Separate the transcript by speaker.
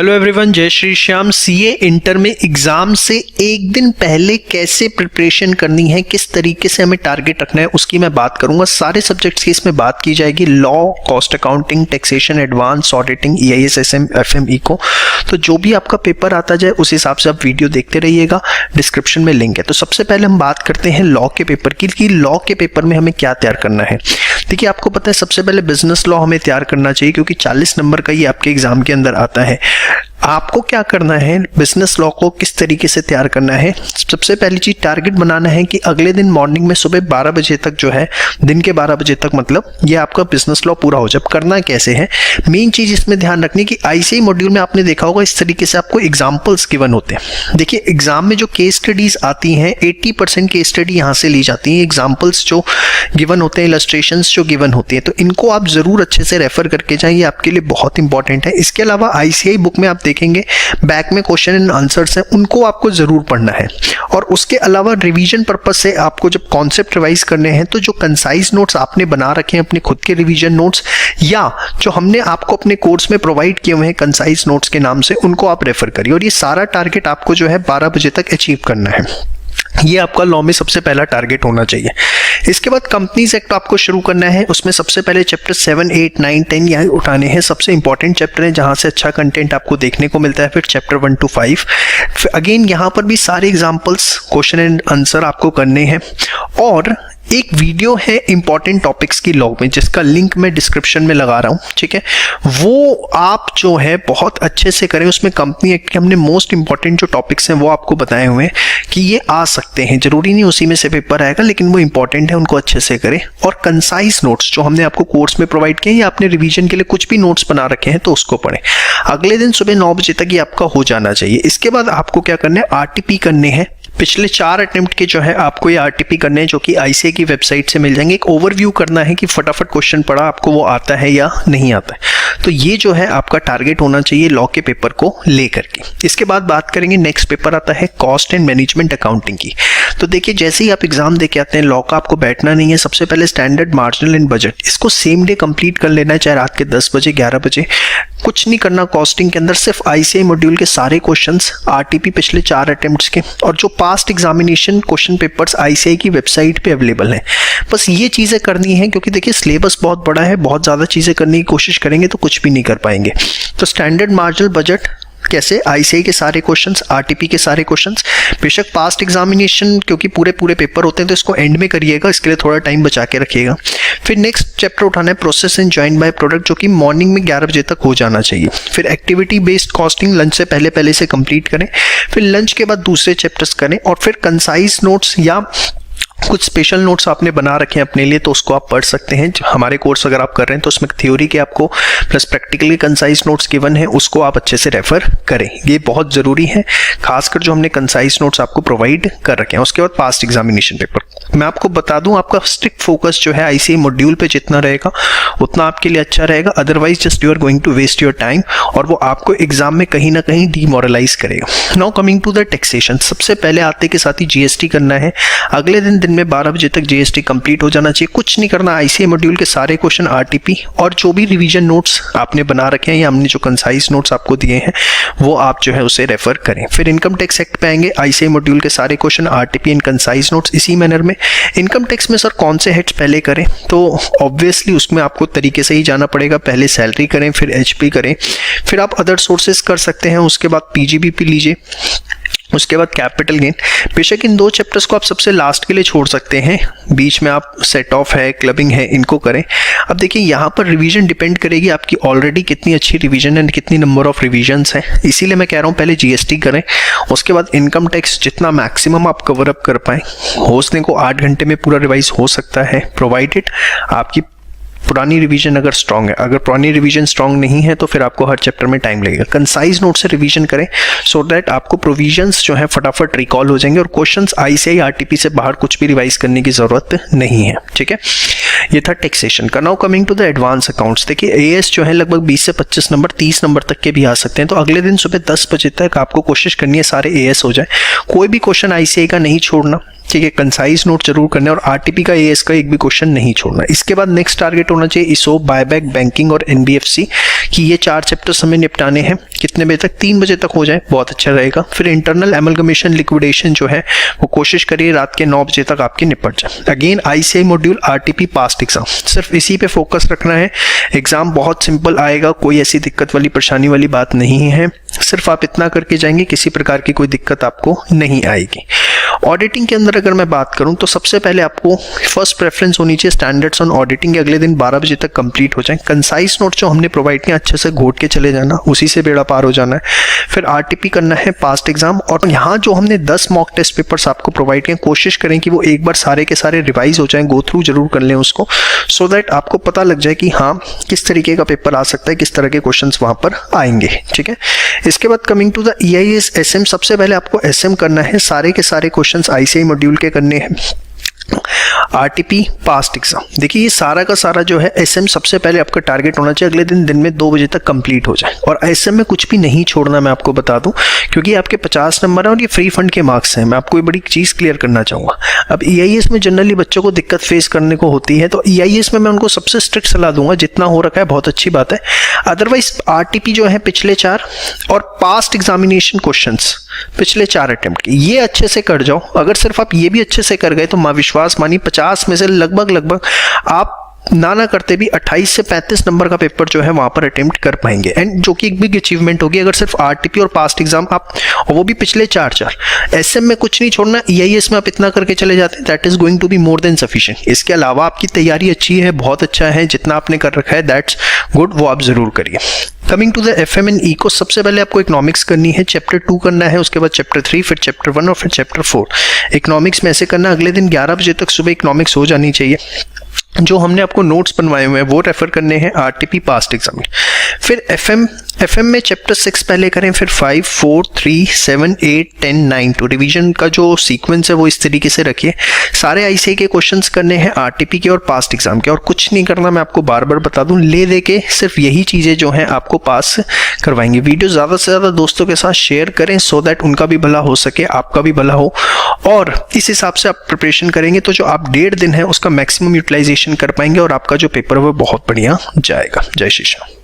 Speaker 1: Hello everyone, जय Shri Shyam. CA inter में exam से एक दिन पहले कैसे प्रिपरेशन करनी है, किस तरीके से हमें टारगेट रखना है, उसकी मैं बात करूंगा। सारे सब्जेक्ट्स की इसमें बात की जाएगी, law, cost accounting, taxation, advance auditing, EIS, SM, FM, eco. तो जो भी आपका पेपर आता जाए उस हिसाब से आप वीडियो देखते रहिएगा, डिस्क्रिप्शन में लिंक है। तो सबसे पहले हम बात करते हैं लॉ के पेपर की कि लॉ के पेपर में हमें क्या तैयार करना है। देखिए, आपको पता है सबसे पहले बिजनेस लॉ हमें तैयार करना चाहिए क्योंकि 40 नंबर का ये आपके एग्जाम के अंदर आता है। आपको क्या करना है, बिजनेस लॉ को किस तरीके से तैयार करना है। सबसे पहली चीज टारगेट बनाना है कि अगले दिन मॉर्निंग में सुबह 12 बजे तक जो है, दिन के 12 बजे तक मतलब ये आपका बिजनेस लॉ पूरा हो जाए। करना कैसे है, मेन चीज इसमें ध्यान रखनी कि आईसीआई मॉड्यूल में आपने देखा होगा इस तरीके से आपको एग्जाम्पल्स गिवन होते हैं। देखिए, एग्जाम में जो केस स्टडीज आती हैं 80% केस स्टडी यहाँ से ली जाती है। एग्जाम्पल्स जो गिवन होते हैं, इलस्ट्रेशंस जो गिवन होती है, तो इनको आप जरूर अच्छे से रेफर करके जाइए, आपके लिए बहुत इंपॉर्टेंट है। इसके अलावा आईसीआई बुक में आप देखेंगे बैक में क्वेश्चन एंड आंसर्स हैं, उनको आपको जरूर पढ़ना है। और उसके अलावा रिवीजन पर्पस से आपको जब कॉन्सेप्ट रिवाइज करने हैं तो जो कंसाइज नोट्स आपने बना रखे हैं अपने खुद के रिवीजन नोट्स, या जो हमने आपको अपने कोर्स में प्रोवाइड किए हुए हैं कंसाइज नोट्स के नाम से, उनको आप रेफर करिए। और ये सारा टारगेट आपको जो है 12 बजे तक अचीव करना है। ये आपका लॉ में सबसे पहला टारगेट होना चाहिए। इसके बाद कंपनीज एक्ट आपको शुरू करना है। उसमें सबसे पहले चैप्टर 7, 8, 9, 10 यहाँ उठाने हैं। सबसे इंपॉर्टेंट चैप्टर है जहाँ से अच्छा कंटेंट आपको देखने को मिलता है। फिर चैप्टर 1 to 5, अगेन यहाँ पर भी सारे एग्जाम्पल्स, क्वेश्चन एंड आंसर आपको करने हैं। और एक वीडियो है इंपॉर्टेंट टॉपिक्स की लॉ में, जिसका लिंक मैं डिस्क्रिप्शन में लगा रहा हूँ, ठीक है। वो आप जो है बहुत अच्छे से करें। उसमें कंपनी एक्ट के हमने मोस्ट इंपॉर्टेंट जो टॉपिक्स हैं वो आपको बताए हुए हैं कि ये आ सकते हैं। जरूरी नहीं उसी में से पेपर आएगा, लेकिन वो इंपॉर्टेंट है, उनको अच्छे से करें। और कंसाइज नोट्स जो हमने आपको कोर्स में प्रोवाइड किए, या आपने रिवीजन के लिए कुछ भी नोट्स बना रखे हैं तो उसको पढ़ें। अगले दिन सुबह 9 बजे तक ये आपका हो जाना चाहिए। इसके बाद आपको क्या करना है, आरटीपी करने हैं। पिछले 4 अटेम्प्ट के जो है आपको ये आरटीपी करने हैं, जो कि आईसीआई की वेबसाइट से मिल जाएंगे। एक ओवरव्यू करना है कि फटाफट क्वेश्चन पढ़ा, आपको वो आता है या नहीं आता है। तो ये जो है आपका टारगेट होना चाहिए लॉ के पेपर को लेकर के। इसके बाद बात करेंगे, नेक्स्ट पेपर आता है कॉस्ट एंड मैनेजमेंट अकाउंटिंग की। तो देखिए, जैसे ही आप एग्जाम दे के आते हैं, लॉ का आपको बैठना नहीं है। सबसे पहले स्टैंडर्ड, मार्जिनल एंड बजट, इसको सेम डे कंप्लीट कर लेना है, चाहे रात के 10 बजे 11 बजे। कुछ नहीं करना कॉस्टिंग के अंदर, सिर्फ आईसीआई मॉड्यूल के सारे क्वेश्चंस, आरटीपी पिछले 4 अटेम्प्ट्स के, और जो past examination question papers ICI की वेबसाइट पे अवेलेबल हैं। बस ये चीज़ें करनी है, क्योंकि देखिए सिलेबस बहुत बड़ा है, बहुत ज़्यादा चीज़ें करने की कोशिश करेंगे तो कुछ भी नहीं कर पाएंगे। तो स्टैंडर्ड, मार्जिनल, बजट कैसे, आईसीआई के सारे क्वेश्चंस, आरटीपी के सारे क्वेश्चंस। बेशक पास्ट एग्जामिनेशन क्योंकि पूरे पेपर होते हैं तो इसको एंड में करिएगा, इसके लिए थोड़ा टाइम बचा के रखिएगा। फिर नेक्स्ट चैप्टर उठाना है process and join by product, जो कि मॉर्निंग में 11 बजे तक हो जाना चाहिए। फिर एक्टिविटी बेस्ड कॉस्टिंग लंच से पहले से कंप्लीट करें। फिर लंच के बाद दूसरे चैप्टर्स करें। और फिर कंसाइज नोट्स या कुछ स्पेशल नोट्स आपने बना रखे हैं अपने लिए तो उसको आप पढ़ सकते हैं। हमारे कोर्स अगर आप कर रहे हैं तो उसमें थ्योरी के आपको plus practically concise notes given है, उसको आप अच्छे से रेफर करें। ये बहुत ज़रूरी है, खासकर जो हमने कंसाइज नोट्स आपको प्रोवाइड कर रखे हैं। उसके बाद पास्ट एग्जामिनेशन पेपर, मैं आपको बता दूं, आपका स्ट्रिक्ट फोकस जो है आईसीआई मॉड्यूल पे जितना रहेगा उतना आपके लिए अच्छा रहेगा। Otherwise just you are going to waste your time, और वो आपको एग्जाम में कहीं ना कहीं डिमोरलाइज करेगा। Now coming to the taxation, सबसे पहले आते के साथ ही जीएसटी करना है। अगले दिन में 12 बजे तक जीएसटी कंप्लीट हो जाना चाहिए। कुछ नहीं करना, आईसीआई मॉड्यूल के सारे क्वेश्चन, आरटीपी, और जो भी रिवीजन नोट्स आपने बना रखे हैं या हमने जो कंसाइज नोट्स आपको दिए हैं वो आप जो है उसे रेफर करें। फिर इनकम टैक्स एक्ट पे आएंगे, आईसीआई मॉड्यूल के सारे question, RTP and concise notes इसी मैनर में। इनकम टैक्स में सर कौन से हेड्स पहले करें, तो ऑब्वियसली उसमें आपको तरीके से ही जाना पड़ेगा। पहले सैलरी करें, फिर एचपी करें, फिर आप अदर सोर्सेज कर सकते हैं। उसके बाद पीजीबीपी लीजिए, उसके बाद कैपिटल गेन। बेशक इन 2 चैप्टर्स को आप सबसे लास्ट के लिए छोड़ सकते हैं, बीच में आप सेट ऑफ है, क्लबिंग है, इनको करें। अब देखिए, यहाँ पर रिवीजन डिपेंड करेगी आपकी ऑलरेडी कितनी अच्छी रिवीजन है, कितनी नंबर ऑफ रिवीजन्स हैं। इसीलिए मैं कह रहा हूँ पहले जीएसटी करें, उसके बाद इनकम टैक्स जितना मैक्सिमम आप कवर अप कर पाएँ। होने को 8 घंटे में पूरा रिवाइज हो सकता है, प्रोवाइडेड आपकी पुरानी रिवीजन अगर स्ट्रांग है। अगर पुरानी रिवीजन स्ट्रांग नहीं है तो फिर आपको हर चैप्टर में टाइम लगेगा। कंसाइज नोट से रिवीजन करें सो दैट आपको प्रोविजंस जो है फटाफट रिकॉल हो जाएंगे, और क्वेश्चंस आईसीआई आरटीपी से बाहर कुछ भी रिवाइज करने की जरूरत नहीं है, ठीक है। ये था टैक्सेशन का। Now coming to the advance accounts, देखिए एएस जो है लगभग 20 से 25 नंबर, 30 नंबर तक के भी आ सकते हैं। तो अगले दिन सुबह 10 बजे तक आपको कोशिश करनी है सारे एएस हो जाए। कोई भी क्वेश्चन आईसीआई का नहीं छोड़ना, ठीक है, कंसाइज नोट जरूर करना है और आरटीपी का एएस का एक भी क्वेश्चन नहीं छोड़ना। इसके बाद नेक्स्ट टारगेट होना चाहिए इसोप, बायबैक, बैंकिंग और एनबीएफसी कि ये 4 चैप्टर्स हमें निपटाने हैं। कितने बजे तक? 3 बजे तक हो जाए बहुत अच्छा रहेगा। फिर इंटरनल एमलगमेशन लिक्विडेशन जो है वो कोशिश करिए रात के 9 बजे तक आपके निपट जाए। Again ICI module, RTP, past exam, सिर्फ इसी पे फोकस रखना है। एग्जाम बहुत सिंपल आएगा, कोई ऐसी दिक्कत वाली परेशानी वाली बात नहीं है। सिर्फ आप इतना करके जाएंगे, किसी प्रकार की कोई दिक्कत आपको नहीं आएगी। ऑडिटिंग के अंदर अगर मैं बात करूं तो सबसे पहले आपको फर्स्ट प्रेफरेंस होनी चाहिए स्टैंडर्ड्स ऑन ऑडिटिंग अगले दिन 12 बजे तक कंप्लीट हो जाए। कंसाइज नोट जो हमने प्रोवाइड किया अच्छे से घोट के चले जाना, उसी से बेड़ा पार हो जाना है। फिर आरटीपी करना है, पास्ट एग्जाम, और यहाँ जो हमने 10 मॉक टेस्ट पेपर्स आपको प्रोवाइड किए कोशिश करें कि वो एक बार सारे के सारे रिवाइज हो जाएं, गो थ्रू जरूर कर लें उसको, सो दैट आपको पता लग जाए कि हाँ किस तरीके का पेपर आ सकता है, किस तरह के क्वेश्चंस वहां पर आएंगे। ठीक है, इसके बाद coming to the EIS SM, सबसे पहले आपको एसएम करना है, सारे के सारे क्वेश्चंस आईसीआई मॉड्यूल के करने हैं। आरटीपी, पास्ट एग्जाम, देखिए ये सारा का सारा जो है एसएम सबसे पहले आपका टारगेट होना चाहिए अगले दिन में 2 बजे तक कंप्लीट हो जाए। और एसएम में कुछ भी नहीं छोड़ना, मैं आपको बता दूं, क्योंकि आपके 50 नंबर है और ये फ्री फंड के मार्क्स हैं। मैं आपको ये बड़ी चीज क्लियर करना चाहूंगा। अब ईआईएस में जनरली बच्चों को दिक्कत फेस करने को होती है, तो ईआईएस में मैं उनको सबसे स्ट्रिक्ट सलाह दूंगा, जितना हो रखा है बहुत अच्छी बात है। अदरवाइज आरटीपी जो है पिछले 4 और पास्ट एग्जामिनेशन क्वेश्चंस पिछले 4 अटेम्प्ट के, ये अच्छे से कर जाओ। अगर सिर्फ आप ये भी अच्छे से कर गए तो विश्वास मानिए 50 में से लगभग आप ना करते भी 28 से 35 नंबर का पेपर जो है वहां पर अटेम्प्ट कर पाएंगे, एंड जो कि एक बिग अचीवमेंट होगी अगर सिर्फ आरटीपी और पास्ट एग्जाम आप, और वो भी पिछले 4 एसएम में कुछ नहीं छोड़ना। ईआईएस में आप इतना करके चले जाते हैं, that is going to be more than sufficient. इसके अलावा आपकी तैयारी अच्छी है, बहुत अच्छा है, जितना आपने कर रखा है दैट्स गुड, वो आप जरूर करिए। Coming to the FM and eco, सबसे पहले आपको इकोनॉमिक्स करनी है, चैप्टर 2 करना है, उसके बाद चैप्टर 3, फिर चैप्टर 1 और फिर चैप्टर 4। इकोनॉमिक्स में ऐसे करना, अगले दिन 11 बजे तक सुबह इकोनॉमिक्स हो जानी चाहिए। जो हमने आपको नोट्स बनवाए हुए हैं वो रेफर करने हैं आरटीपी, पास्ट एग्जाम। फिर एफएम में चैप्टर 6 पहले करें, फिर 5, 4, 3, 7, 8, 10, 9 टू रिवीजन का जो सीक्वेंस है वो इस तरीके से रखिए। सारे आईसीआई के क्वेश्चंस करने हैं आरटीपी के और पास्ट एग्जाम के, और कुछ नहीं करना, मैं आपको बार बार बता दूं, ले दे के सिर्फ यही चीजें जो हैं आपको पास करवाएंगे। वीडियो ज्यादा से ज्यादा दोस्तों के साथ शेयर करें, सो दैट उनका भी भला हो सके, आपका भी भला हो, और इस हिसाब से आप प्रिपरेशन करेंगे तो जो आप 1.5 दिन है उसका मैक्सिमम यूटिलाइजेशन कर पाएंगे और आपका जो पेपर है वो बहुत बढ़िया जाएगा। जय श्री राम।